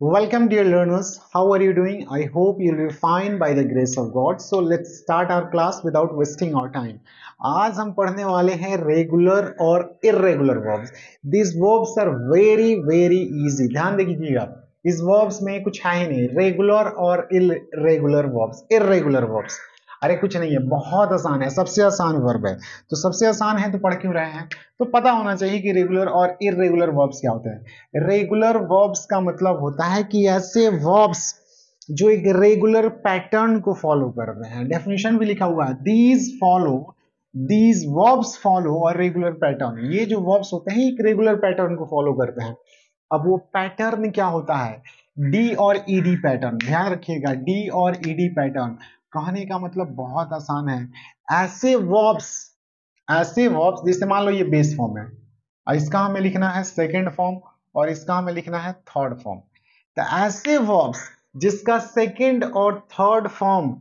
Welcome, dear learners. How are you doing? I hope you'll be fine by the grace of God. So let's start our class without wasting our time. आज हम पढ़ने वाले हैं regular और irregular verbs. These verbs are very very easy. ध्यान दीजिएगा, इस verbs में कुछ है ही नहीं. रेगुलर और इरेगुलर verbs, इरेगुलर verbs. अरे कुछ नहीं है, बहुत आसान है, सबसे आसान वर्ब है. तो सबसे आसान है तो पढ़ क्यों रहे हैं? तो पता होना चाहिए कि रेगुलर और इरेगुलर वर्ब्स क्या होते हैं. रेगुलर वर्ब्स का मतलब होता है कि ऐसे वर्ब्स जो एक रेगुलर पैटर्न को फॉलो कर रहे हैं. डेफिनेशन भी लिखा हुआ है, दीज वर्ब्स फॉलो और रेगुलर पैटर्न. ये जो वर्ब्स होते हैं एक रेगुलर पैटर्न को फॉलो करते हैं. अब वो पैटर्न क्या होता है? डी और ईडी पैटर्न. ध्यान रखिएगा, डी और ईडी पैटर्न. कहने का मतलब बहुत आसान है. ऐसे वर्ब्स जैसे मान लो ये बेस फॉर्म है और इसका हमें लिखना है सेकेंड फॉर्म और इसका हमें लिखना है थर्ड फॉर्म. तो ऐसे वर्ब्स जिसका सेकेंड और थर्ड फॉर्म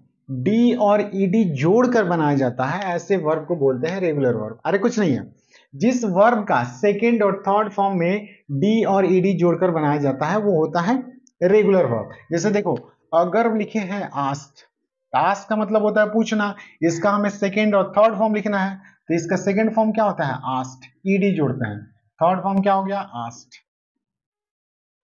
डी और ईडी जोड़कर बनाया जाता है, ऐसे वर्ब को बोलते हैं रेगुलर वर्ब. अरे कुछ नहीं है, जिस वर्ब का सेकेंड और थर्ड फॉर्म में डी और ईडी जोड़कर बनाया जाता है वो होता है रेगुलर वर्ब. जैसे देखो, अगर लिखे हैं आस्क्ड, आस्क का मतलब होता है पूछना, इसका हमें सेकेंड और थर्ड फॉर्म लिखना है तो इसका सेकेंड फॉर्म क्या होता है? आस्क्ड. ईडी जोड़ते हैं, थर्ड फॉर्म क्या हो गया? आस्क्ड.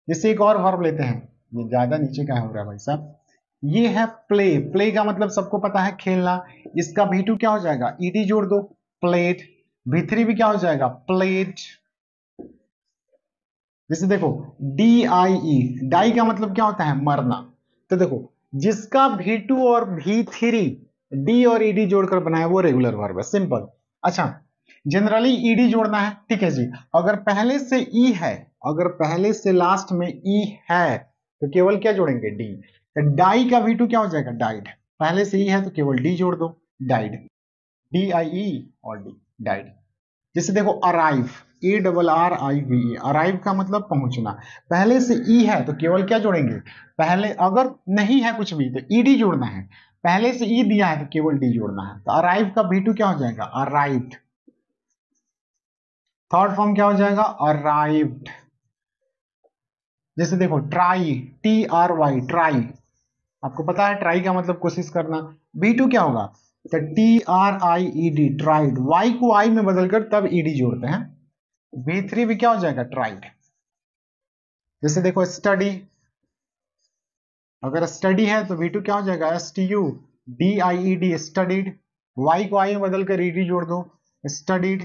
जैसे एक और वर्ब लेते हैं, ये ज्यादा नीचे का हो रहा है भाई साहब. ये है प्ले. प्ले का मतलब सबको पता है खेलना. इसका V2 क्या हो जाएगा? ईडी जोड़ दो, प्लेड. V3 भी क्या हो जाएगा? प्लेड. जैसे देखो, DIE, डाई का मतलब क्या होता है? मरना. तो देखो, जिसका V2 और V3 डी और ईडी जोड़कर बनाया वो रेगुलर वर्ब है. सिंपल. अच्छा, जनरली ईडी जोड़ना है, ठीक है जी. अगर पहले से ई है, अगर पहले से लास्ट में ई है तो केवल क्या जोड़ेंगे? डी. तो डाई का V2 क्या हो जाएगा? डाइड. पहले से ई है तो केवल डी जोड़ दो, डाइड. DIE और डी, डाइड. जैसे देखो, अराइव, ARRIVE, अराइव का मतलब पहुंचना. पहले से ई है तो केवल क्या जोड़ेंगे? पहले, अगर नहीं है कुछ भी तो ईडी जोड़ना है. पहले से ई दिया है तो केवल डी जोड़ना है. तो अराइव का V2 क्या हो जाएगा? अराइव्ड. थर्ड फॉर्म क्या हो जाएगा? अराइव्ड. जैसे देखो, ट्राई, TRY, ट्राई. आपको पता है ट्राई का मतलब कोशिश करना. V2 क्या होगा? तो TRIED, ट्राइड. वाई को आई में बदलकर तब ईडी जोड़ते हैं. V3 भी क्या हो जाएगा? ट्राइड. जैसे देखो, स्टडी, अगर स्टडी है तो V2 क्या हो जाएगा? STUDIED, studied. वाई को आई में बदलकर ईडी जोड़ दो, स्टडीड.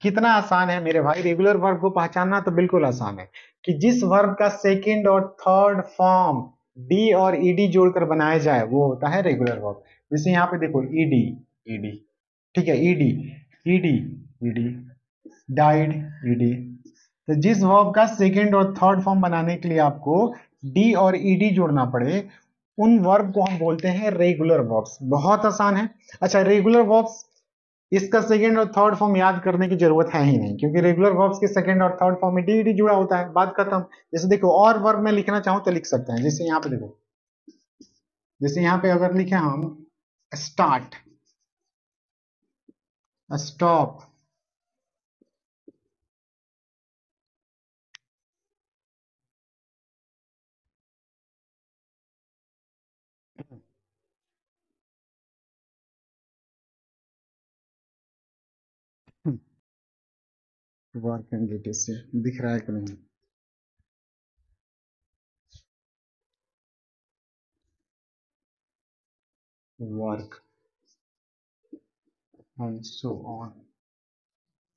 कितना आसान है मेरे भाई. रेगुलर वर्ब को पहचानना तो बिल्कुल आसान है कि जिस वर्ब का सेकंड और थर्ड फॉर्म डी और ईडी जोड़कर बनाया जाए वो होता है रेगुलर वर्ब. जैसे यहाँ पे देखो, ईडी, ईडी, ठीक है, ED, ED, ED, died, ED. तो जिस वर्ब का सेकंड और थर्ड फॉर्म बनाने के लिए आपको डी और ईडी जोड़ना पड़े, उन वर्ब को हम बोलते हैं रेगुलर वर्ब्स. बहुत आसान है. अच्छा, रेगुलर वर्ब्स, इसका सेकंड और थर्ड फॉर्म याद करने की जरूरत है ही नहीं क्योंकि रेगुलर वर्ब्स के सेकंड और थर्ड फॉर्म में डी डी जुड़ा होता है. बात खत्म. जैसे देखो, और वर्ब में लिखना चाहूं तो लिख सकते हैं. जैसे यहाँ पे देखो, जैसे यहाँ पे अगर लिखे हम start, stop, work and details से दिख रहा है कि नहीं? Work and so on.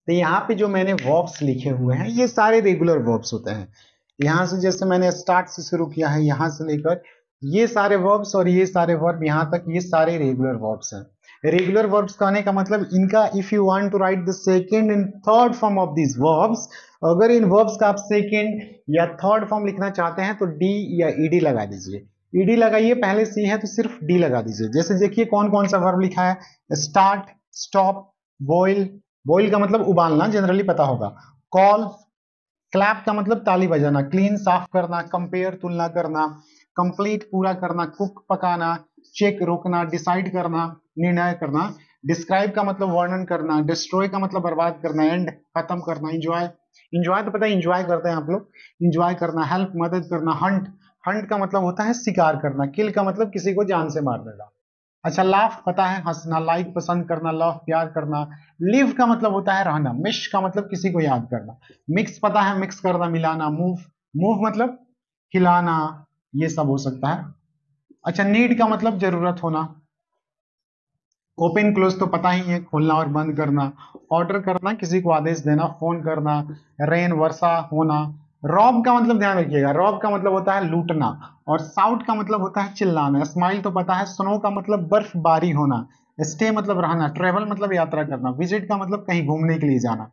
तो यहाँ पे जो मैंने वर्ब्स लिखे हुए हैं ये सारे रेगुलर वर्ब्स होते हैं. यहाँ से जैसे मैंने स्टार्ट से शुरू किया है, यहाँ से लेकर ये सारे वर्ब्स और ये सारे वर्ब यहाँ तक, ये सारे रेगुलर वर्ब्स हैं. रेगुलर वर्ब्स कहने का मतलब इनका, if you want to write the second and third form of this verbs, अगर इन वर्ब्स का आप सेकंड या थर्ड फॉर्म लिखना चाहते हैं तो डी या ईडी लगा दीजिए. ईडी लगाइए, पहले सी है तो सिर्फ डी लगा दीजिए. जैसे देखिए कौन कौन सा वर्ब लिखा है: स्टार्ट, स्टॉप, बॉयल, बॉईल का मतलब उबालना, जनरली पता होगा. कॉल, क्लैप का मतलब ताली बजाना. क्लीन, साफ करना. कंपेयर, तुलना करना. कंप्लीट, पूरा करना. कुक, पकाना. चेक, रोकना. डिसाइड करना, निर्णय करना. डिस्क्राइब का मतलब वर्णन करना, डिस्ट्रॉय का मतलब बर्बाद करना, एंड खत्म करना, इंजॉय, इंजॉय तो पता है इंजॉय करते हैं आप लोग, इंजॉय करना, हेल्प मदद करना, हंट, हंट का मतलब होता है शिकार करना, किल का मतलब किसी को जान से मार देना। अच्छा, लाफ पता है हंसना, लाइक पसंद करना, लव प्यार करना, लिव का मतलब होता है रहना, मिश का मतलब किसी को याद करना, मिक्स पता है मिक्स करना मिलाना, मूव, मूव मतलब हिलाना, ये सब हो सकता है। अच्छा, नीड का मतलब जरूरत होना, ओपन क्लोज तो पता ही है खोलना और बंद करना, ऑर्डर करना किसी को आदेश देना, फोन करना, रेन वर्षा होना, रॉब का मतलब ध्यान रखिएगा, रॉब का मतलब होता है लूटना, और साउट का मतलब होता है चिल्लाना, स्माइल तो पता है, स्नो का मतलब बर्फबारी होना, स्टे मतलब रहना, ट्रेवल मतलब यात्रा करना, विजिट का मतलब कहीं घूमने के लिए जाना,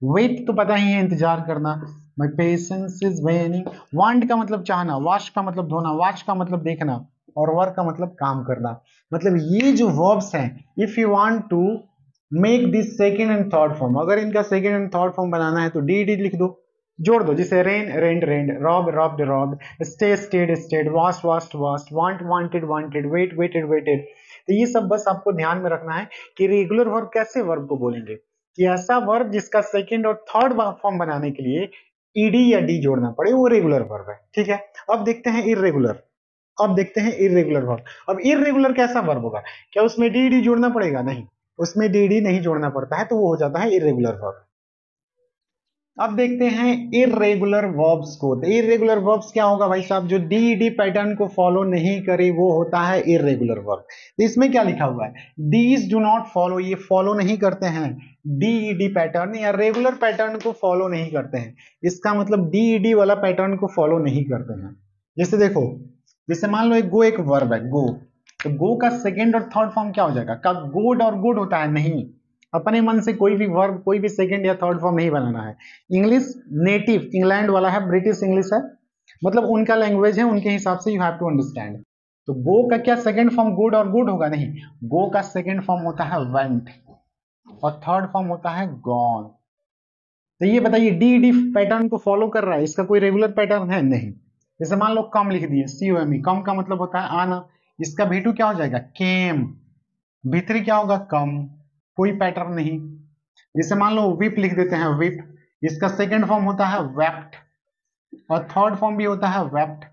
वेट तो पता ही है इंतजार करना, माई पेशेंस इज वेनिंग, वांट का मतलब चाहना, वॉश का मतलब धोना, वॉच का मतलब देखना, और वर्क का मतलब काम करना। मतलब ये जो वर्ब्स हैं, if you want to make this second and third form, अगर इनका सेकेंड एंड थर्ड फॉर्म बनाना है तो डी डी लिख दो, जोड़ दो, जैसे rain rained rained, rob robbed robbed, stay stayed stayed, waste waste waste, want wanted wanted, wait waited waited. तो ये सब बस आपको ध्यान में रखना है कि रेगुलर वर्ब कैसे वर्ब को बोलेंगे, कि ऐसा वर्ब जिसका सेकेंड और थर्ड फॉर्म बनाने के लिए ईडी या डी जोड़ना पड़े, वो रेगुलर वर्ब है। ठीक है, अब देखते हैं इर्रेगुलर, अब देखते हैं इर्रेगुलर वर्ब। अब इर्रेगुलर कैसा वर्ब होगा, क्या उसमें डी डी जोड़ना पड़ेगा? नहीं, उसमें डी डी नहीं जोड़ना पड़ता है, तो वो हो जाता है इर्रेगुलर वर्ब। अब देखते हैं इर्रेगुलर वर्ब्स को। तो इर्रेगुलर वर्ब्स क्या होगा भाई साहब, जो डी डी पैटर्न को फॉलो नहीं करे वो होता है इर्रेगुलर वर्ब। तो इसमें क्या लिखा हुआ है, दीज डू नॉट फॉलो, ये फॉलो नहीं करते हैं डी डी पैटर्न, या रेगुलर पैटर्न को फॉलो नहीं करते हैं, इसका मतलब डी डी वाला पैटर्न को फॉलो नहीं करते हैं। जैसे देखो, जैसे मान लो एक गो एक वर्ब है गो, तो गो का सेकेंड और थर्ड फॉर्म क्या हो जाएगा, का गोड और गुड होता है? नहीं, अपने मन से कोई भी वर्ब कोई भी सेकेंड या थर्ड फॉर्म नहीं बनाना है। इंग्लिश नेटिव इंग्लैंड वाला है, ब्रिटिश इंग्लिश है, मतलब उनका लैंग्वेज है, उनके हिसाब से यू हैव टू अंडरस्टैंड। तो गो का क्या सेकंड फॉर्म गुड और गुड होगा? नहीं, गो का सेकंड फॉर्म होता है वेंट, और थर्ड फॉर्म होता है गॉन। तो ये बताइए डी डी पैटर्न को फॉलो कर रहा है, इसका कोई रेगुलर पैटर्न है? नहीं। जैसे मान लो कम लिख दिए, COME, कम का मतलब होता है आना, इसका V2 क्या हो जाएगा, केम, V3 क्या होगा, कम, कोई पैटर्न नहीं। जैसे मान लो विप लिख देते हैं, विप, इसका सेकंड फॉर्म होता है वेप्ट, और थर्ड फॉर्म भी होता है वेप्ट।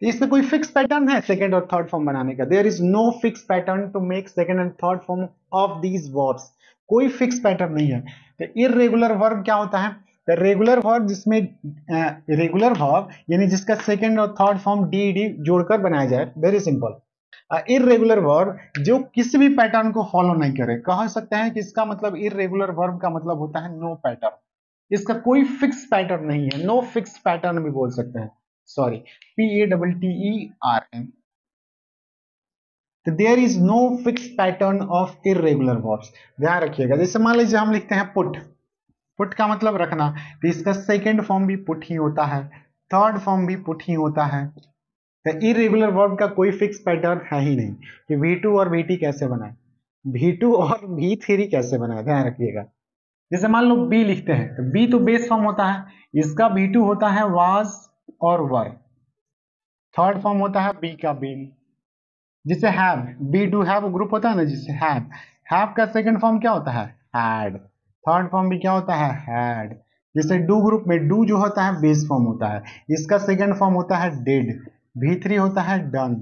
इसमें कोई फिक्स पैटर्न है सेकंड और थर्ड फॉर्म बनाने का? There is no fix pattern to make second and third form of these verbs, कोई फिक्स पैटर्न नहीं है। तो इर्रेगुलर वर्ब क्या होता है, रेगुलर वर्ब जिसमें रेगुलर वर्ब यानी जिसका सेकंड और थर्ड फॉर्म डी डी जोड़कर बनाया जाए, वेरी सिंपल। इर्रेगुलर वर्ब जो किसी भी पैटर्न को फॉलो नहीं करे, कह सकते हैं कि इसका मतलब इर्रेगुलर वर्ब का मतलब होता है नो पैटर्न, इसका कोई फिक्स पैटर्न नहीं है, नो फिक्स पैटर्न भी बोल सकते हैं, सॉरी, PATTERN। तो there is no fix pattern of irregular verbs, ध्यान रखिएगा। जैसे मान लीजिए हम लिखते हैं पुट, पुट का मतलब रखना, तो इसका सेकंड फॉर्म भी पुट ही होता है, थर्ड फॉर्म भी पुट ही होता है। तो इरेगुलर वर्ब का कोई फिक्स पैटर्न है ही नहीं कि V2 और VT कैसे बनाए, V2 और V3 कैसे बनाए, ध्यान रखिएगा। जैसे मान लो बी लिखते हैं, तो बी तो बेस फॉर्म होता है, इसका V2 होता है वाज और वर, थर्ड फॉर्म होता है बी का बीन। जिसे have, be do have group होता है ना, जिसे हैव का सेकंड फॉर्म क्या होता है, हैड, थर्ड फॉर्म भी क्या होता है, हैड। जैसे डू ग्रुप में डू जो होता है बेस फॉर्म होता है, इसका सेकंड फॉर्म होता है डिड, V3 होता है डन।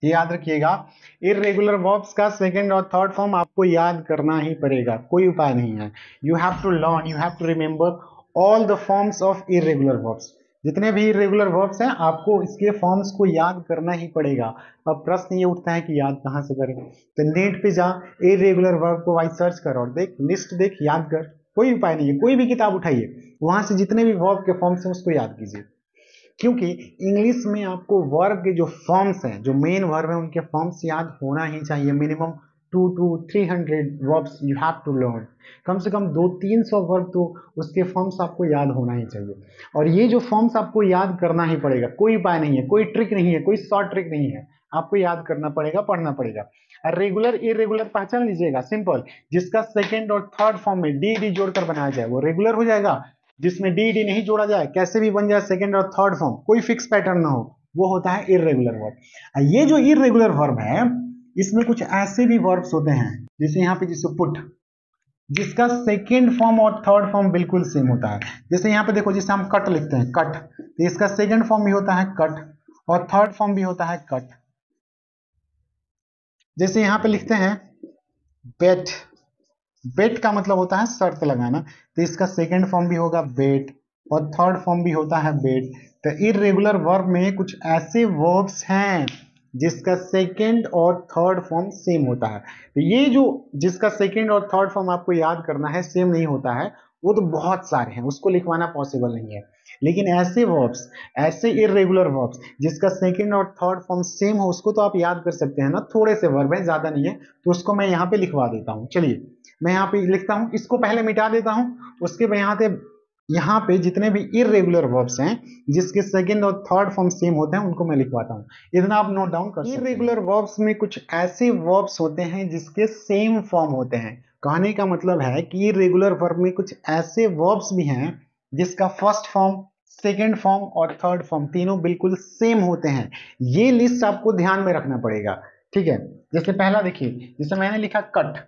ये याद रखिएगा, इरेगुलर वर्ब्स का सेकंड और थर्ड फॉर्म आपको याद करना ही पड़ेगा, कोई उपाय नहीं है। You have to learn, you have to remember all the forms of irregular verbs, जितने भी इरेगुलर वर्ब्स हैं आपको इसके फॉर्म्स को याद करना ही पड़ेगा। अब प्रश्न ये उठता है कि याद कहाँ से करें, तो नेट पे जा, इरेगुलर वर्ब को भाई सर्च कर और देख, लिस्ट देख, याद कर, कोई उपाय नहीं है। कोई भी किताब उठाइए, वहां से जितने भी वर्ब के फॉर्म्स हैं उसको याद कीजिए, क्योंकि इंग्लिश में आपको वर्ब के जो फॉर्म्स हैं, जो मेन वर्ब हैं, उनके फॉर्म्स याद होना ही चाहिए। Minimum 200 to 300 verbs you have to learn, कम से कम 200-300 वर्ब तो उसके फॉर्म्स आपको याद होना ही चाहिए। और ये जो फॉर्म्स आपको याद करना ही पड़ेगा, कोई उपाय नहीं है, कोई ट्रिक नहीं है, कोई शॉर्ट ट्रिक नहीं है, आपको याद करना पड़ेगा, पढ़ना पड़ेगा। रेगुलर इरेगुलर पहचान लीजिएगा, सिंपल, जिसका सेकेंड और थर्ड फॉर्म में डी डी जोड़कर बनाया जाए वो रेगुलर हो जाएगा, जिसमें डी डी नहीं जोड़ा जाए, कैसे भी बन जाए सेकंड और थर्ड फॉर्म, कोई फिक्स पैटर्न ना हो, वो होता है इरेगुलर वर्ब। ये जो इरेगुलर वर्ब है, इसमें कुछ ऐसे भी वर्ब्स होते हैं जैसे यहाँ पे जैसे पुट, जिसका सेकेंड फॉर्म और थर्ड फॉर्म बिल्कुल सेम होता है। जैसे यहाँ पे देखो, जैसे हम कट लिखते हैं कट, तो इसका सेकेंड फॉर्म भी होता है कट और थर्ड फॉर्म भी होता है कट। जैसे यहाँ पे लिखते हैं बेट, बेट का मतलब होता है शर्त लगाना, तो इसका सेकेंड फॉर्म भी होगा बेट और थर्ड फॉर्म भी होता है बेट। तो इर्रेगुलर वर्ब में कुछ ऐसे वर्ब्स हैं जिसका सेकेंड और थर्ड फॉर्म सेम होता है। तो ये जो जिसका सेकेंड और थर्ड फॉर्म आपको याद करना है सेम नहीं होता है, वो तो बहुत सारे हैं, उसको लिखवाना पॉसिबल नहीं है। लेकिन ऐसे वर्ब्स, ऐसे इर्रेगुलर वर्ब्स जिसका सेकेंड और थर्ड फॉर्म सेम हो, उसको तो आप याद कर सकते हैं ना। थोड़े से वर्ब हैं, ज्यादा नहीं है, तो उसको मैं यहाँ पे लिखवा देता हूँ। चलिए मैं यहाँ पे लिखता हूँ, इसको पहले मिटा देता हूँ, उसके बाद यहाँ पे जितने भी इर्रेगुलर वर्ब्स हैं जिसके सेकंड और थर्ड फॉर्म सेम होते हैं उनको मैं लिखवाता हूँ, इतना आप नोट डाउन कर सकते हैं। इर्रेगुलर वर्ब्स में कुछ ऐसे वर्ब्स होते हैं जिसके सेम फॉर्म होते हैं। कहने का मतलब है कि इर्रेगुलर वर्ब में कुछ ऐसे वर्ब्स भी हैं जिसका फर्स्ट फॉर्म, सेकेंड फॉर्म और थर्ड फॉर्म तीनों बिल्कुल सेम होते हैं। ये लिस्ट आपको ध्यान में रखना पड़ेगा, ठीक है। जैसे पहला देखिए, जैसे मैंने लिखा कट,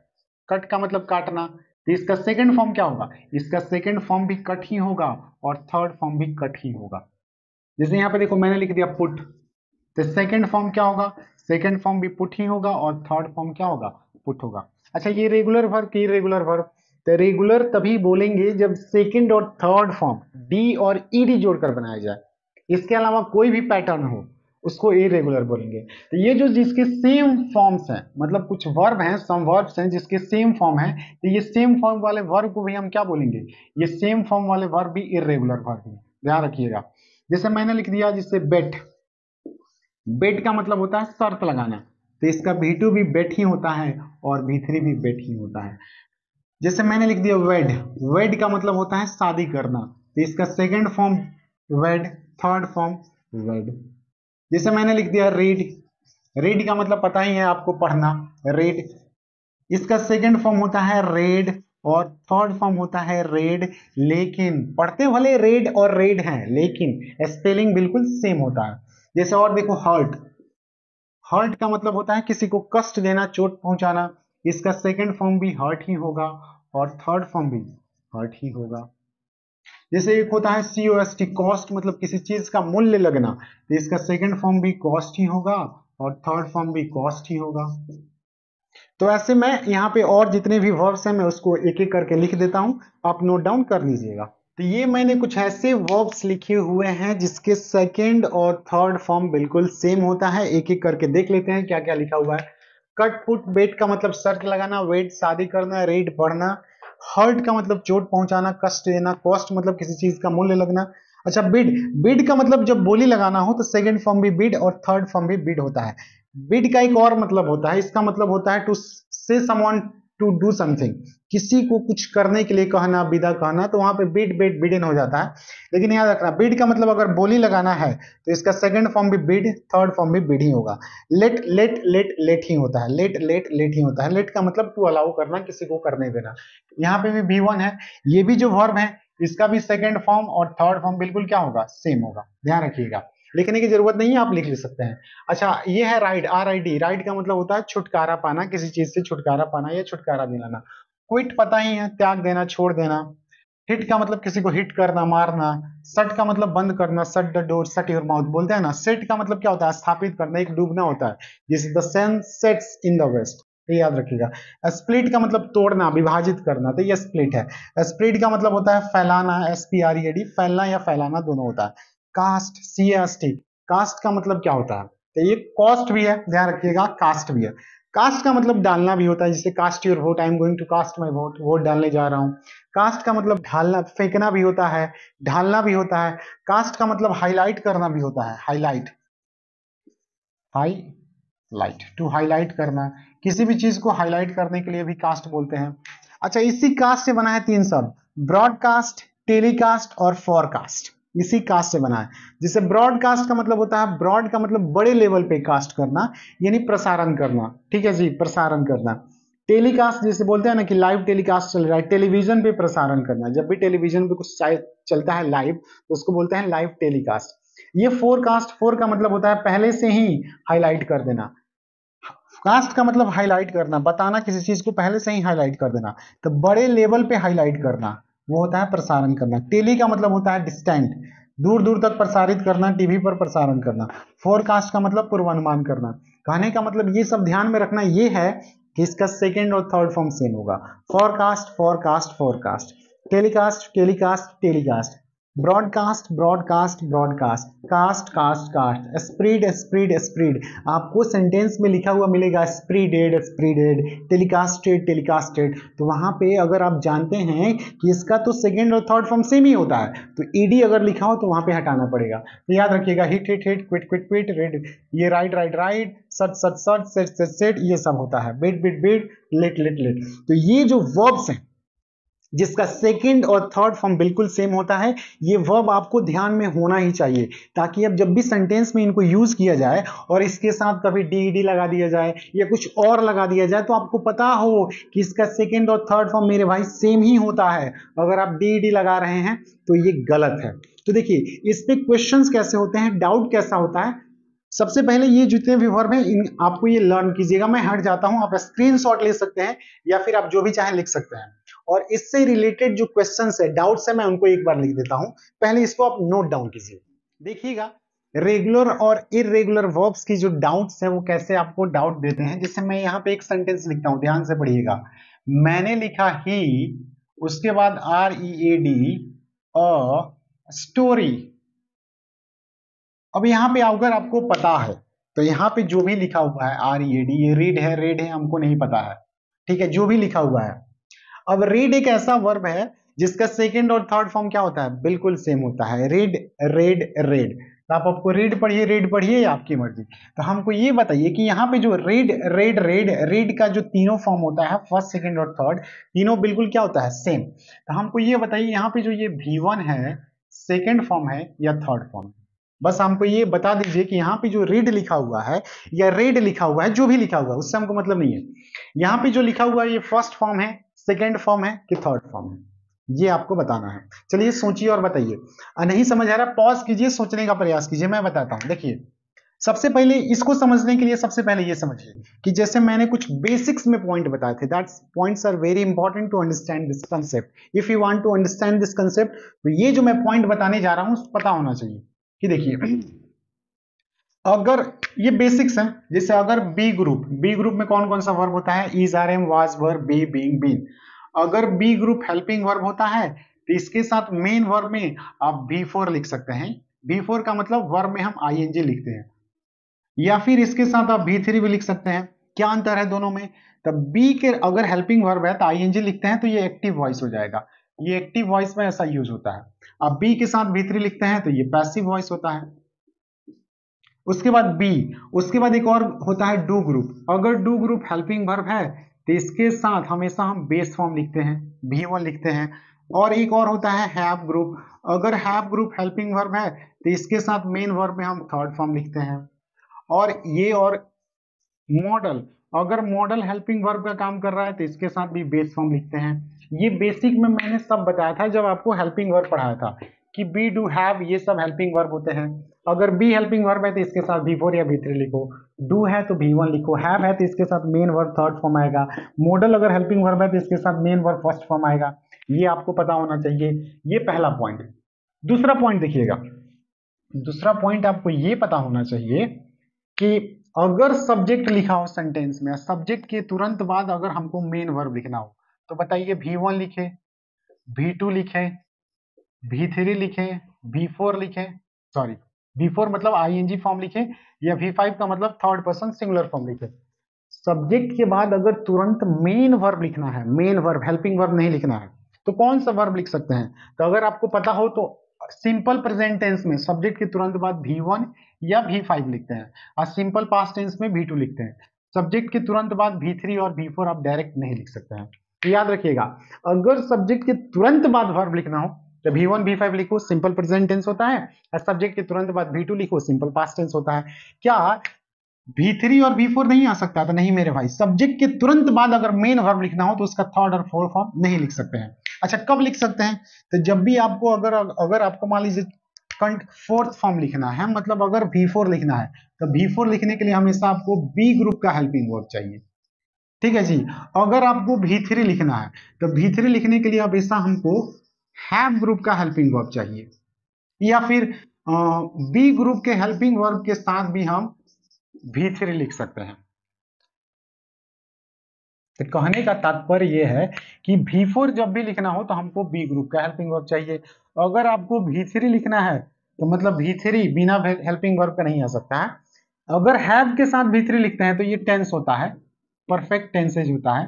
कट का मतलब काटना, तो इसका सेकंड फॉर्म क्या होगा, इसका सेकंड फॉर्म भी कट ही होगा और थर्ड फॉर्म भी कट ही होगा। जैसे यहाँ पे देखो मैंने लिख दिया पुट, तो सेकंड फॉर्म क्या होगा, सेकंड फॉर्म भी पुट ही होगा और थर्ड फॉर्म क्या होगा, पुट होगा। अच्छा ये रेगुलर वर्ब की इर्रेगुलर वर्ब, तो रेगुलर तभी बोलेंगे जब सेकंड और थर्ड फॉर्म डी और ईडी जोड़कर बनाया जाए, इसके अलावा कोई भी पैटर्न हो उसको इरेगुलर बोलेंगे। तो ये जो जिसके सेम फॉर्म्स हैं, मतलब कुछ वर्ब हैं, सम वर्ब्स हैं जिसके सेम फॉर्म है, तो ये सेम फॉर्म वाले वर्ब को भी हम क्या बोलेंगे, ये सेम फॉर्म वाले वर्ब भी इरेगुलर वर्ब है, ध्यान रखिएगा। जैसे मैंने लिख दिया जैसे बेट, बेट का मतलब होता है शर्त लगाना, तो इसका V2 भी बेट ही होता है और V3 भी बेट ही होता है। जैसे मैंने लिख दिया वेड, वेड का मतलब होता है शादी करना, तो इसका सेकंड फॉर्म वेड, थर्ड फॉर्म वेड। जैसे मैंने लिख दिया रीड, रीड का मतलब पता ही है आपको, पढ़ना, रीड, इसका सेकंड फॉर्म होता है रेड और थर्ड फॉर्म होता है रेड। लेकिन पढ़ते भले रेड और रेड हैं लेकिन स्पेलिंग बिल्कुल सेम होता है। जैसे और देखो हर्ट, हर्ट का मतलब होता है किसी को कष्ट देना, चोट पहुंचाना, इसका सेकंड फॉर्म भी हर्ट ही होगा और थर्ड फॉर्म भी हर्ट ही होगा। जैसे एक होता है COST, कॉस्ट मतलब किसी चीज का मूल्य लगना, तो इसका सेकंड फॉर्म भी कॉस्ट ही होगा और थर्ड फॉर्म भी कॉस्ट ही होगा। तो ऐसे मैं यहाँ पे और जितने भी वर्ब्स हैं मैं उसको एक एक करके लिख देता हूँ, आप नोट डाउन कर लीजिएगा। तो ये मैंने कुछ ऐसे वर्ब्स लिखे हुए हैं जिसके सेकंड और थर्ड फॉर्म बिल्कुल सेम होता है। एक एक करके देख लेते हैं क्या क्या लिखा हुआ है। कट पुट बेट का मतलब शर्त लगाना, वेट शादी करना, रेड पढ़ना, हर्ट का मतलब चोट पहुंचाना, कष्ट देना, कॉस्ट मतलब किसी चीज का मूल्य लगना। अच्छा बिड, बिड का मतलब जब बोली लगाना हो तो सेकंड फॉर्म भी बिड और थर्ड फॉर्म भी बिड होता है। बिड का एक और मतलब होता है, इसका मतलब होता है टू से समवन टू डू समथिंग, किसी को कुछ करने के लिए कहना, विदा कहना, तो वहां पे बिड बिड बिडन हो जाता है। लेकिन याद रखना बिड का मतलब अगर बोली लगाना है तो इसका सेकंड फॉर्म भी बिड, थर्ड फॉर्म भी बिड ही होगा। लेट लेट लेट लेट ही होता है, लेट लेट लेट ही होता है। लेट का मतलब टू अलाउ करना, किसी को करने देना। यहाँ पे भी V1 है, ये भी जो वर्ब है इसका भी सेकंड फॉर्म और थर्ड फॉर्म बिल्कुल क्या होगा, सेम होगा, ध्यान रखिएगा। लिखने की जरूरत नहीं है, आप लिख ले सकते हैं। अच्छा ये है राइड, RID, राइड का मतलब होता है छुटकारा पाना, किसी चीज से छुटकारा पाना या छुटकारा दिलाना। क्विट पता ही है, त्याग देना, छोड़ देना। हिट का मतलब किसी को हिट करना, मारना। शट का मतलब बंद करना, shut the door, shut your mouth बोलते हैं ना। सेट का मतलब क्या होता है, स्थापित करना, एक डूबना होता है, जिस the sun sets in the west, ये याद रखिएगा। स्प्लिट का मतलब तोड़ना, विभाजित करना, तो ये स्प्लिट है। स्प्लिट का मतलब होता है फैलाना, SPRED, फैलना या फैलाना दोनों होता है। कास्ट, CAST, कास्ट का मतलब क्या होता है, तो ये कॉस्ट भी है, ध्यान रखिएगा, कास्ट भी है। कास्ट का मतलब डालना भी होता है, जैसे cast your vote, I am going to cast my vote, vote डालने जा रहा हूँ। कास्ट का मतलब ढालना, फेंकना भी होता है, ढालना भी होता है। कास्ट का मतलब हाईलाइट करना भी होता है, हाईलाइट, हाईलाइट, टू हाईलाइट करना, किसी भी चीज को हाईलाइट करने के लिए भी कास्ट बोलते हैं। अच्छा इसी कास्ट से बना है तीन शब्द, ब्रॉडकास्ट, टेलीकास्ट और फॉरकास्ट, इसी कास्ट से बना है। जैसे ब्रॉडकास्ट का मतलब होता है, ब्रॉड का मतलब बड़े लेवल पे कास्ट करना, यानी प्रसारण करना, ठीक है जी, प्रसारण करना। टेलीकास्ट जैसे बोलते हैं ना कि लाइव टेलीकास्ट चल रहा है, टेलीविजन पे प्रसारण करना, जब भी टेलीविजन पे कुछ चलता है लाइव तो उसको बोलते हैं लाइव टेलीकास्ट। ये फोरकास्ट, फोर का मतलब होता है पहले से ही हाईलाइट कर देना। कास्ट का मतलब हाईलाइट करना, बताना, किसी चीज को पहले से ही हाईलाइट कर देना। तो बड़े लेवल पे हाईलाइट करना वो होता है प्रसारण करना। टेली का मतलब होता है डिस्टेंट, दूर दूर तक प्रसारित करना, टीवी पर प्रसारण करना। फोरकास्ट का मतलब पूर्वानुमान करना। कहने का मतलब ये सब ध्यान में रखना ये है कि इसका सेकेंड और थर्ड फॉर्म सेम होगा। Forecast forecast forecast, telecast telecast telecast, broadcast broadcast broadcast, cast cast cast, spread spread spread. आपको सेंटेंस में लिखा हुआ मिलेगा स्प्रीडेड स्प्रीडेड, टेलीकास्टेड टेलीकास्टेड। तो वहां पे अगर आप जानते हैं कि इसका तो सेकेंड और थर्ड फॉर्म सेम ही होता है, तो ईडी अगर लिखा हो तो वहां पे हटाना पड़ेगा। तो याद रखिएगा hit hit hit, quit quit quit, red ये राइट राइट राइट, सट सट सट, सेट सेट सेट, ये सब होता है। Bit bit bit, lit lit lit. तो ये जो वर्ब्स हैं जिसका सेकंड और थर्ड फॉर्म बिल्कुल सेम होता है, ये वर्ब आपको ध्यान में होना ही चाहिए, ताकि अब जब भी सेंटेंस में इनको यूज किया जाए और इसके साथ कभी डी लगा दिया जाए या कुछ और लगा दिया जाए तो आपको पता हो कि इसका सेकंड और थर्ड फॉर्म मेरे भाई सेम ही होता है। अगर आप डी लगा रहे हैं तो ये गलत है। तो देखिए इस पे क्वेश्चंस कैसे होते हैं, डाउट कैसा होता है। सबसे पहले ये जितने भी वर्ब हैं इन आपको ये लर्न कीजिएगा। मैं हट जाता हूं, आप स्क्रीनशॉट ले सकते हैं या फिर आप जो भी चाहें लिख सकते हैं। और इससे रिलेटेड जो क्वेश्चंस है, डाउट्स है, मैं उनको एक बार लिख देता हूं। पहले इसको आप नोट डाउन कीजिए। देखिएगा रेगुलर और इरेगुलर वर्ब्स की जो डाउट्स है वो कैसे आपको डाउट देते हैं। जैसे मैं यहाँ पे एक सेंटेंस लिखता हूं, ध्यान से पढ़िएगा। मैंने लिखा ही, उसके बाद READ, स्टोरी। अब यहाँ पे अगर आपको पता है तो यहाँ पे जो भी लिखा हुआ है READ, ये रीड है रेड है हमको नहीं पता है, ठीक है, जो भी लिखा हुआ है। अब रीड एक ऐसा वर्ब है जिसका सेकंड और थर्ड फॉर्म क्या होता है, बिल्कुल सेम होता है, रीड रेड रेड। तो आप आपको रीड पढ़िए रेड पढ़िए, आपकी मर्जी। तो हमको ये बताइए कि यहाँ पे जो रीड रेड रेड रीड का जो तीनों फॉर्म होता है, फर्स्ट सेकंड और थर्ड, तीनों बिल्कुल क्या होता है, सेम। तो हमको ये बताइए यहाँ पे जो ये V1 है सेकेंड फॉर्म है या थर्ड फॉर्म। बस हमको ये बता दीजिए कि यहाँ पे जो रीड लिखा हुआ है या रेड लिखा हुआ है, जो भी लिखा हुआ है उससे हमको मतलब नहीं है। यहाँ पे जो लिखा हुआ है ये फर्स्ट फॉर्म है, सेकेंड फॉर्म है कि थर्ड फॉर्म है, ये आपको बताना है। चलिए सोचिए और बताइए। नहीं समझ आ रहा पॉज कीजिए, सोचने का प्रयास कीजिए, मैं बताता हूँ। देखिए सबसे पहले इसको समझने के लिए सबसे पहले ये समझिए कि जैसे मैंने कुछ बेसिक्स में पॉइंट बताए थे, that points are very important to understand this concept. If you want to understand this concept, तो ये जो मैं पॉइंट बताने जा रहा हूं पता होना चाहिए। कि देखिए अगर ये बेसिक्स हैं, जैसे अगर बी ग्रुप में कौन कौन सा वर्ब होता है, is, are, am, was, were, be, being, been. अगर बी ग्रुप हेल्पिंग वर्ब होता है तो इसके साथ मेन वर्ब में आप V4 लिख सकते हैं। V4 का मतलब वर्ब में हम ING लिखते हैं, या फिर इसके साथ आप V3 भी लिख सकते हैं। क्या अंतर है दोनों में, तब बी के अगर हेल्पिंग वर्ब है तो ING लिखते हैं तो ये एक्टिव वॉइस हो जाएगा, ये एक्टिव वॉइस में ऐसा यूज होता है। अब बी के साथ V3 लिखते हैं तो ये पैसिव वॉइस होता है। उसके बाद बी, उसके बाद एक और होता है डू ग्रुप। अगर डू ग्रुप हेल्पिंग वर्ब है तो इसके साथ हमेशा हम बेस फॉर्म लिखते हैं, V1 लिखते हैं। और एक और होता है हैव ग्रुप। अगर हैव ग्रुप हेल्पिंग वर्ब है तो इसके साथ मेन वर्ब में हम थर्ड फॉर्म लिखते हैं। और ये और मॉडल, अगर मॉडल हेल्पिंग वर्ब का काम कर रहा है तो इसके साथ भी बेस फॉर्म लिखते हैं। ये बेसिक में मैंने सब बताया था जब आपको हेल्पिंग वर्ब पढ़ाया था कि बी, डू, हैव ये सब हेल्पिंग वर्ब होते हैं। अगर बी हेल्पिंग वर्ब है तो इसके साथ V4 या V3 लिखो, डू है तो V1 लिखो, हैव है तो इसके साथ मेन वर्ब थर्ड फॉर्म आएगा, मॉडल अगर हेल्पिंग वर्ब है तो इसके साथ मेन वर्ब फर्स्ट फॉर्म आएगा। ये आपको पता होना चाहिए। ये पहला पॉइंट। दूसरा पॉइंट देखिएगा, दूसरा पॉइंट आपको ये पता होना चाहिए कि अगर सब्जेक्ट लिखा हो सेंटेंस में, सब्जेक्ट के तुरंत बाद अगर हमको मेन वर्ब लिखना हो तो बताइए V1 लिखे, V2 लिखे, V3 लिखे, V4 लिखे, सॉरी V4 मतलब ING फॉर्म लिखे, या V5 का मतलब थर्ड पर्सन सिंगुलर फॉर्म लिखे। सब्जेक्ट के बाद अगर तुरंत मेन वर्ब लिखना है, मेन वर्ब हेल्पिंग वर्ब नहीं लिखना है, तो कौन सा वर्ब लिख सकते हैं। तो अगर आपको पता हो तो सिंपल प्रेजेंट टेंस में सब्जेक्ट के तुरंत बाद V1 या V5 लिखते हैं, और सिंपल पास्ट टेंस में V2 लिखते हैं। सब्जेक्ट के तुरंत बाद V3 और V4 आप डायरेक्ट नहीं लिख सकते हैं। तो याद रखिएगा, अगर सब्जेक्ट के तुरंत बाद वर्ब लिखना हो तो V1 V5 लिखो, सिंपल प्रेजेंट टेंस होता है, और सब्जेक्ट के तुरंत बाद V2 लिखो, सिंपल पास्ट टेंस होता है। क्या V3 और V4 नहीं आ सकता? तो नहीं मेरे भाई, सब्जेक्ट के तुरंत बाद अगर मेन वर्ब लिखना हो तो उसका थर्ड और फोर्थ फॉर्म नहीं लिख सकते हैं। अच्छा कब लिख सकते हैं, तो जब भी आपको अगर आपको मान लीजिए फोर्थ फॉर्म लिखना है, मतलब अगर V4 लिखना है तो V4 लिखने के लिए हमेशा आपको B ग्रुप का हेल्पिंग वर्ब चाहिए, ठीक है जी। अगर आपको V3 लिखना है तो V3 लिखने के लिए हमेशा हमको हैव ग्रुप का हेल्पिंग वर्ब चाहिए, या फिर बी ग्रुप के हेल्पिंग वर्ब के साथ भी हम V3 लिख सकते हैं। तो कहने का तात्पर्य यह है कि V4 जब भी लिखना हो तो हमको बी ग्रुप का हेल्पिंग वर्ब चाहिए। अगर आपको V3 लिखना है तो मतलब V3 बिना हेल्पिंग वर्ब का नहीं आ सकता है। अगर हैव के साथ V3 लिखते हैं तो ये टेंस होता है, परफेक्ट टेंसेज होता है।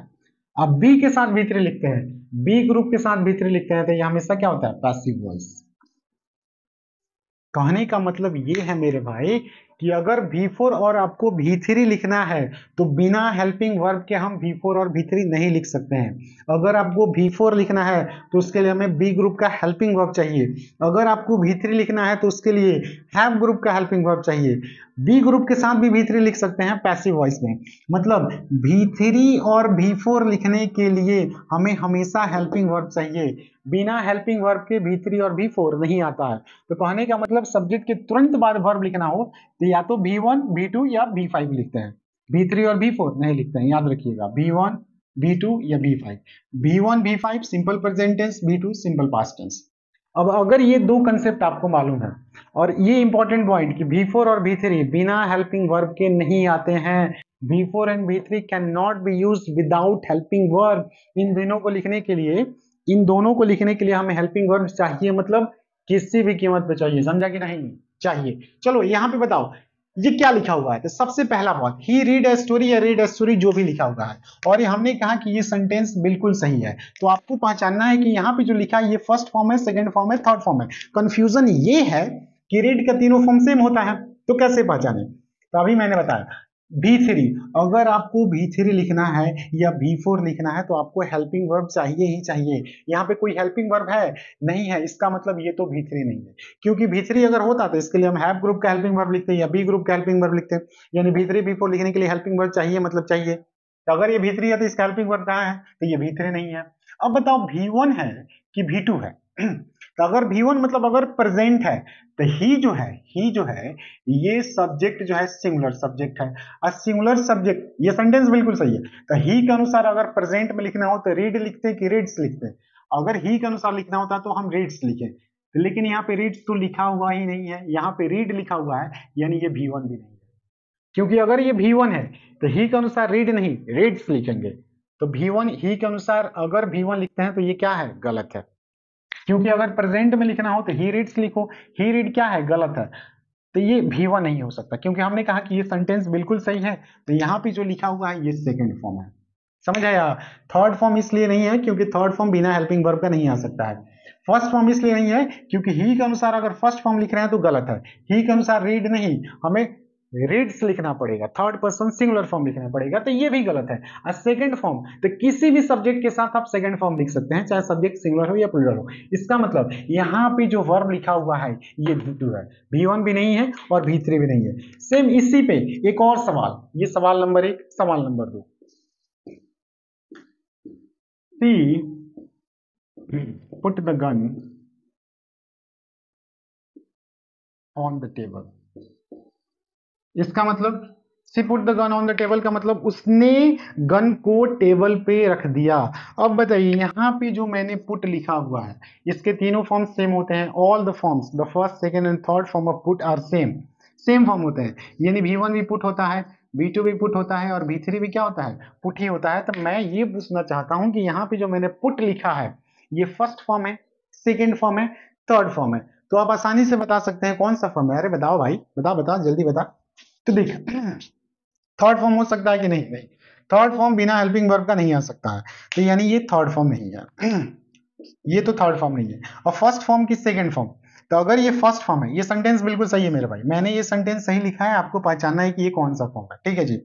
अब बी के साथ V3 लिखते हैं, बी ग्रुप के साथ V3 लिखते हैं तो ये हमेशा क्या होता है, पैसिव वॉइस। कहने का मतलब ये है मेरे भाई कि अगर V4 और आपको V3 लिखना है तो बिना हेल्पिंग वर्ब के हम V4 और V3 नहीं लिख सकते हैं। अगर आपको V4 लिखना है तो उसके लिए हमें B ग्रुप का हेल्पिंग वर्ब चाहिए। अगर आपको V3 लिखना है तो उसके लिए हैव ग्रुप का हेल्पिंग वर्ब चाहिए। B ग्रुप के साथ भी V3 लिख सकते हैं पैसिव वॉइस में। मतलब V3 और V4 लिखने के लिए हमें हमेशा हेल्पिंग वर्ब चाहिए, बिना हेल्पिंग वर्ब के V3 और V4 नहीं आता है। तो कहने का मतलब सब्जेक्ट के तुरंत बाद वर्ब लिखना हो तो या तो V1, V2 या V5 लिखते हैं, V3 और V4 नहीं लिखते हैं, याद रखिएगा V1, V2 या V5। V1 V5 simple present tense, V2 simple past tense. अब अगर ये दो कंसेप्ट आपको मालूम है और ये इंपॉर्टेंट पॉइंट कि V4 और V3 बिना हेल्पिंग वर्ब के नहीं आते हैं, V4 and V3 can not be use without helping verb. इन दोनों को लिखने के लिए, इन दोनों को लिखने के लिए हमें हेल्पिंग वर्ब चाहिए, मतलब किसी भी कीमत पे चाहिए, समझा कि नहीं चाहिए। चलो यहाँ पे बताओ ये क्या लिखा हुआ है। तो सबसे पहला बात, ही रीड ए स्टोरी या रीड ए स्टोरी जो भी लिखा हुआ है, और ये हमने कहा कि ये सेंटेंस बिल्कुल सही है। तो आपको पहचानना है कि यहाँ पे जो लिखा है ये फर्स्ट फॉर्म है, सेकंड फॉर्म है, थर्ड फॉर्म है। कंफ्यूजन ये है कि रीड का तीनों फॉर्म सेम होता है, तो कैसे पहचाने। तो अभी मैंने बताया V3, अगर आपको V3 लिखना है या V4 लिखना है तो आपको हेल्पिंग वर्ब चाहिए ही चाहिए। यहाँ पे कोई हेल्पिंग वर्ब है नहीं है, इसका मतलब ये तो V3 नहीं है, क्योंकि V3 अगर होता तो इसके लिए हम हैव ग्रुप का हेल्पिंग वर्ब लिखते या B ग्रुप का हेल्पिंग वर्ब लिखते। यानी V3 V4 लिखने के लिए हेल्पिंग वर्ब चाहिए, मतलब चाहिए। तो अगर ये V3 है तो इसका हेल्पिंग वर्ब कहाँ है, तो ये V3 नहीं है। अब बताओ V1 है कि V2 है। तो अगर V1 मतलब अगर प्रेजेंट है तो ही जो है ये सब्जेक्ट जो है सिंगुलर सब्जेक्ट है। और सिंगुलर सब्जेक्ट, ये सेंटेंस बिल्कुल सही है। तो ही के अनुसार अगर प्रेजेंट में लिखना हो तो रीड लिखते कि रीड्स लिखते। अगर ही के अनुसार लिखना होता तो हम रीड्स लिखे, लेकिन यहाँ पे रीड्स तो लिखा हुआ ही नहीं है, यहाँ पे रीड लिखा हुआ है, यानी ये V1 भी नहीं है। क्योंकि अगर ये V1 है तो ही के अनुसार रीड नहीं रीड्स लिखेंगे। तो V1 ही के अनुसार अगर V1 लिखते हैं तो ये क्या है, गलत है। क्योंकि अगर प्रेजेंट में लिखना हो तो ही रीड्स लिखो, ही रीड क्या है, गलत है। तो ये V1 नहीं हो सकता, क्योंकि हमने कहा कि ये सेंटेंस बिल्कुल सही है। तो यहाँ पे जो लिखा हुआ है ये सेकंड फॉर्म है, समझ आया। थर्ड फॉर्म इसलिए नहीं है क्योंकि थर्ड फॉर्म बिना हेल्पिंग वर्ब का नहीं आ सकता है। फर्स्ट फॉर्म इसलिए नहीं है क्योंकि ही के अनुसार अगर फर्स्ट फॉर्म लिख रहे हैं तो गलत है। ही के अनुसार रीड नहीं, हमें रीड्स लिखना पड़ेगा, थर्ड पर्सन सिंगुलर फॉर्म लिखना पड़ेगा, तो ये भी गलत है। और सेकंड फॉर्म, तो किसी भी सब्जेक्ट के साथ आप सेकंड फॉर्म लिख सकते हैं, चाहे सब्जेक्ट सिंगुलर हो या प्लूरल हो। इसका मतलब यहाँ पे जो वर्ब लिखा हुआ है ये V2 है, V1 भी नहीं है और V3 भी नहीं है। सेम इसी पे एक और सवाल, ये सवाल नंबर 1, सवाल नंबर 2। Put the gun on the table। इसका मतलब she put the gun on the table का मतलब उसने गन को टेबल पे रख दिया। अब बताइए यहाँ पे जो मैंने पुट लिखा हुआ है इसके तीनों फॉर्म सेम होते हैं। All the forms, the first second and third form of put are same, same form होते हैं। यानी V1 भी पुट होता है, V2 भी पुट होता है और V3 भी क्या होता है, पुट ही होता है। तो मैं ये पूछना चाहता हूं कि यहाँ पे जो मैंने पुट लिखा है ये फर्स्ट फॉर्म है, सेकेंड फॉर्म है, थर्ड फॉर्म है। तो आप आसानी से बता सकते हैं कौन सा फॉर्म है। अरे बताओ भाई, बता जल्दी बता। तो देख थर्ड फॉर्म हो सकता है कि नहीं, नहीं थर्ड फॉर्म बिना हेल्पिंग वर्ब का नहीं आ सकता है। तो यानी ये थर्ड फॉर्म नहीं है, ये तो थर्ड फॉर्म नहीं है। और फर्स्ट फॉर्म की सेकंड फॉर्म, तो अगर ये फर्स्ट फॉर्म है, ये सेंटेंस बिल्कुल सही है मेरे भाई, मैंने ये सेंटेंस सही लिखा है, आपको पहचानना है कि ये कौन सा फॉर्म है, ठीक है जी।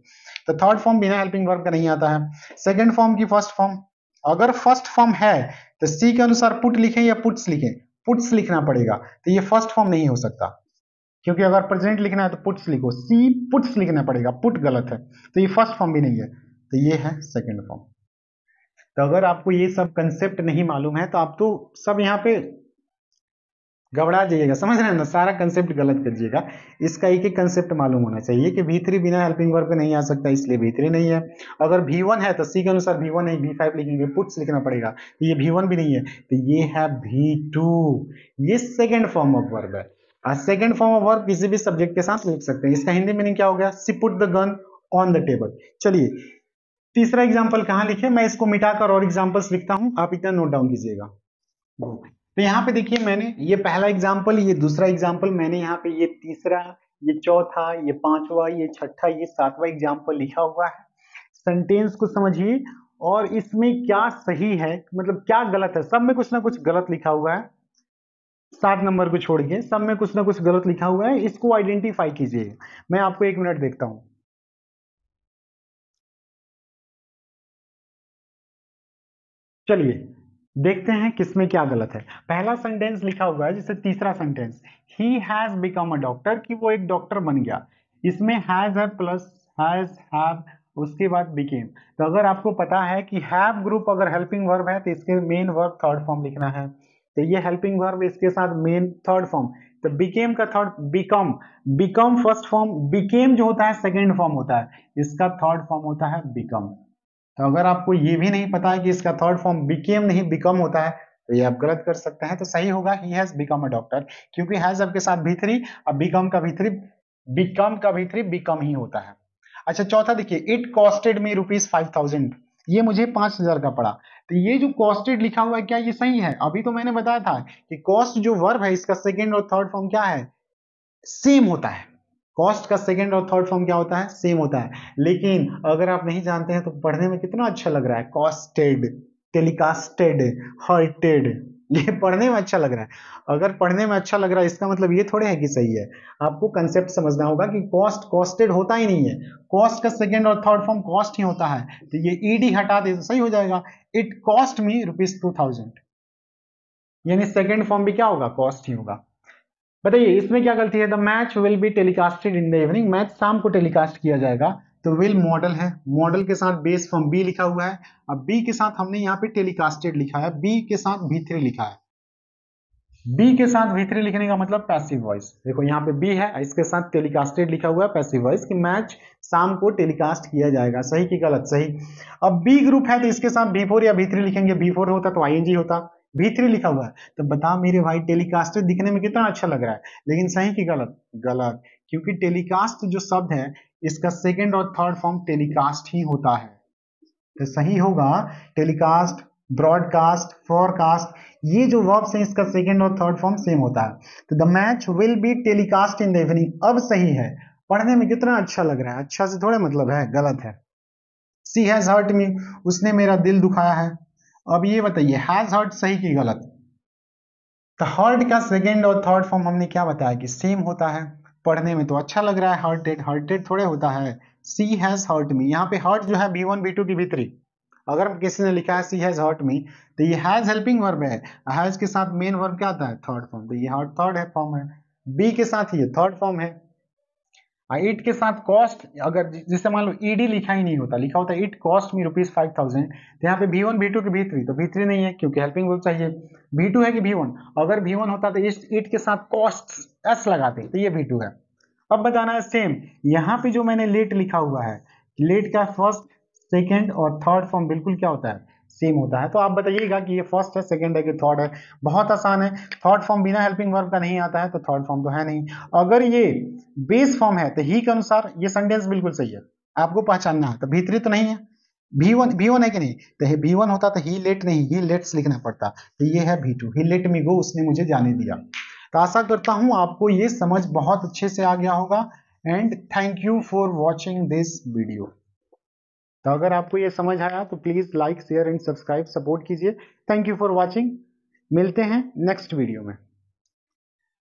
तो थर्ड फॉर्म बिना हेल्पिंग वर्ब का नहीं आता है। सेकंड फॉर्म की फर्स्ट फॉर्म, अगर फर्स्ट फॉर्म है तो सी के अनुसार पुट लिखें या पुट्स लिखें, पुट्स लिखना पड़ेगा। तो ये फर्स्ट फॉर्म नहीं हो सकता, क्योंकि अगर प्रेजेंट लिखना है तो पुट्स लिखो, सी पुट्स लिखना पड़ेगा, पुट गलत है। तो ये फर्स्ट फॉर्म भी नहीं है, तो ये है सेकंड फॉर्म। तो अगर आपको ये सब कंसेप्ट नहीं मालूम है तो आप तो सब यहाँ पे घबरा जाइएगा, समझ रहे हैं ना, सारा कंसेप्ट गलत करिएगा। इसका एक एक कंसेप्ट मालूम होना चाहिए कि V3 बिना हेल्पिंग वर्ब के नहीं आ सकता, इसलिए V3 नहीं है। अगर V1 है तो C के अनुसार V1 नहीं V5 लिखेंगे, पुट्स लिखना पड़ेगा। ये V1 भी नहीं है तो ये है V2। ये सेकेंड फॉर्म ऑफ वर्ब है। सेकेंड फॉर्म ऑफ वर्ब किसी भी सब्जेक्ट के साथ लिख सकते हैं। इसका हिंदी मीनिंग क्या हो गया? She put the gun on the table. चलिए तीसरा एग्जाम्पल कहाँ लिखे, मैं इसको मिटाकर और एग्जाम्पल्स लिखता हूं, आप इतना नोट डाउन कीजिएगा। तो यहाँ पे देखिए मैंने ये पहला एग्जाम्पल, ये दूसरा एग्जाम्पल, मैंने यहाँ पे ये तीसरा, ये चौथा, ये पांचवा, ये छठा, ये सातवां एग्जाम्पल लिखा हुआ है। सेंटेंस को समझिए और इसमें क्या सही है, मतलब क्या गलत है, सब में कुछ ना कुछ गलत लिखा हुआ है। 7 नंबर को छोड़ के सब में कुछ ना कुछ गलत लिखा हुआ है, इसको आइडेंटिफाई कीजिए। मैं आपको 1 मिनट देखता हूं। चलिए देखते हैं किसमें क्या गलत है। पहला सेंटेंस लिखा हुआ है जैसे तीसरा sentence, he has become a doctor, कि वो एक डॉक्टर बन गया। इसमें हैज है प्लस हैज हैव उसके बाद बिकेम। तो अगर आपको पता है कि हैव ग्रुप अगर हेल्पिंग वर्ब है तो इसके मेन वर्ब थर्ड फॉर्म लिखना है। तो ये हेल्पिंग वर्ब इसके साथ मेन थर्ड फॉर्म, तो बिकेम का third become, become first form, became जो होता है सेकेंड फॉर्म होता है, इसका थर्ड फॉर्म होता है बिकम। तो अगर आपको ये भी नहीं पता है कि इसका थर्ड फॉर्म बिकेम नहीं बिकम होता है तो ये आप गलत कर सकते हैं। तो सही होगा he has become a doctor, क्योंकि हैज आपके साथ V3, अब बिकम का V3, बिकम का V3 बिकम ही होता है। अच्छा चौथा देखिए, इट कॉस्टेड मी ₹5,000, ये मुझे 5,000 का पड़ा। तो ये जो कॉस्टेड लिखा हुआ है क्या ये सही है? अभी तो मैंने बताया था कि कॉस्ट जो वर्ब है इसका सेकेंड और थर्ड फॉर्म क्या है? सेम होता है। कॉस्ट का सेकंड और थर्ड फॉर्म क्या होता है? सेम होता है। लेकिन अगर आप नहीं जानते हैं तो पढ़ने में कितना अच्छा लग रहा है, कॉस्टेड, टेलीकास्टेड, हर्टेड, ये पढ़ने में अच्छा लग रहा है। अगर पढ़ने में अच्छा लग रहा है इसका मतलब ये थोड़े है कि सही है। आपको कंसेप्ट समझना होगा कि कॉस्ट कॉस्टेड होता ही नहीं है, कॉस्ट का सेकंड और थर्ड फॉर्म कॉस्ट ही होता है। तो ये ईडी हटा दे तो सही हो जाएगा, इट कॉस्ट मी ₹2,000, यानी सेकंड फॉर्म भी क्या होगा? कॉस्ट ही होगा। बताइए इसमें क्या गलती है? The match will be telecasted in the evening, match शाम को टेलीकास्ट किया जाएगा। तो विल मॉडल है, मॉडल के साथ बेस फॉर्म बी लिखा हुआ है। अब बी के साथ हमने यहाँ पे टेलीकास्टेड लिखा है, बी के साथ V3 लिखा है। बी के साथ V3 लिखने का मतलब पैसिव वॉइस, देखो यहाँ पे बी है, इसके साथ टेलीकास्टेड लिखा हुआ है पैसिव वॉइस, कि मैच शाम को टेलीकास्ट किया जाएगा। सही कि गलत? सही। अब बी ग्रुप है तो इसके साथ V4 या V3 लिखेंगे, V4 होता तो ING होता, V3 लिखा हुआ है। तो बता मेरे भाई टेलीकास्टेड दिखने में कितना अच्छा लग रहा है, लेकिन सही कि गलत? गलत, क्योंकि टेलीकास्ट जो शब्द है इसका सेकेंड और थर्ड फॉर्म टेलीकास्ट ही होता है। तो सही होगा टेलीकास्ट, ब्रॉडकास्ट, फोरकास्ट, ये जो वर्ब्स हैं इसका सेकंड और थर्ड फॉर्म सेम होता है। तो the match will be telecast in the evening, अब सही है। पढ़ने में कितना अच्छा लग रहा है, अच्छा से थोड़े मतलब है, गलत है। सी हैज हर्ट मी, उसने मेरा दिल दुखाया है। अब ये बताइए हैज हर्ट सही कि गलत? तो हर्ट का सेकंड और थर्ड फॉर्म हमने क्या बताया कि सेम होता है। पढ़ने में तो अच्छा लग रहा है, हर्टेड, हर्टेड थोड़े होता है। सी हैज हर्ट मी, यहाँ पे हर्ट जो है V1 V2 की V3, अगर किसी ने लिखा है सी हैज हर्ट मी तो ये हैज हेल्पिंग वर्ब है, हैज के साथ मेन वर्ब क्या आता है? थर्ड फॉर्म, तो ये हर्ट थर्ड है फॉर्म है। बी के साथ ये थर्ड फॉर्म है। इट के साथ कॉस्ट, अगर जैसे मान लो ईडी लिखा ही नहीं होता, लिखा होता है इट कॉस्ट मी ₹5,000, तो यहाँ पे V1 V2 की V3, तो V3 नहीं है क्योंकि हेल्पिंग वर्ब चाहिए। V2 है कि V1? अगर V1 होता तो इस इट के साथ कॉस्ट एस लगाते, तो ये V2 है। अब बताना है सेम, यहाँ पे जो मैंने लेट लिखा हुआ है, लेट का फर्स्ट सेकेंड और थर्ड फॉर्म बिल्कुल क्या होता है? सेम होता है। तो आप बताइएगा कि ये फर्स्ट है, सेकंड है कि थर्ड है? बहुत आसान है, थर्ड फॉर्म बिना हेल्पिंग वर्ब का नहीं आता है तो थर्ड फॉर्म तो है नहीं। अगर ये बेस फॉर्म है तो ही के अनुसार ये सेंटेंस बिल्कुल सही है, आपको पहचानना है। तो V3 तो नहीं है, V1 है कि नहीं? तो V1 होता तो ही लेट नहीं, ही लेट्स लिखना पड़ता। तो ये है V2, ही लेट मी गो, उसने मुझे जाने दिया। तो आशा करता हूं आपको ये समझ बहुत अच्छे से आ गया होगा। And thank you for watching this video. तो अगर आपको ये समझ आया तो please like share and subscribe support कीजिए। थैंक यू फॉर वॉचिंग, मिलते हैं नेक्स्ट वीडियो में।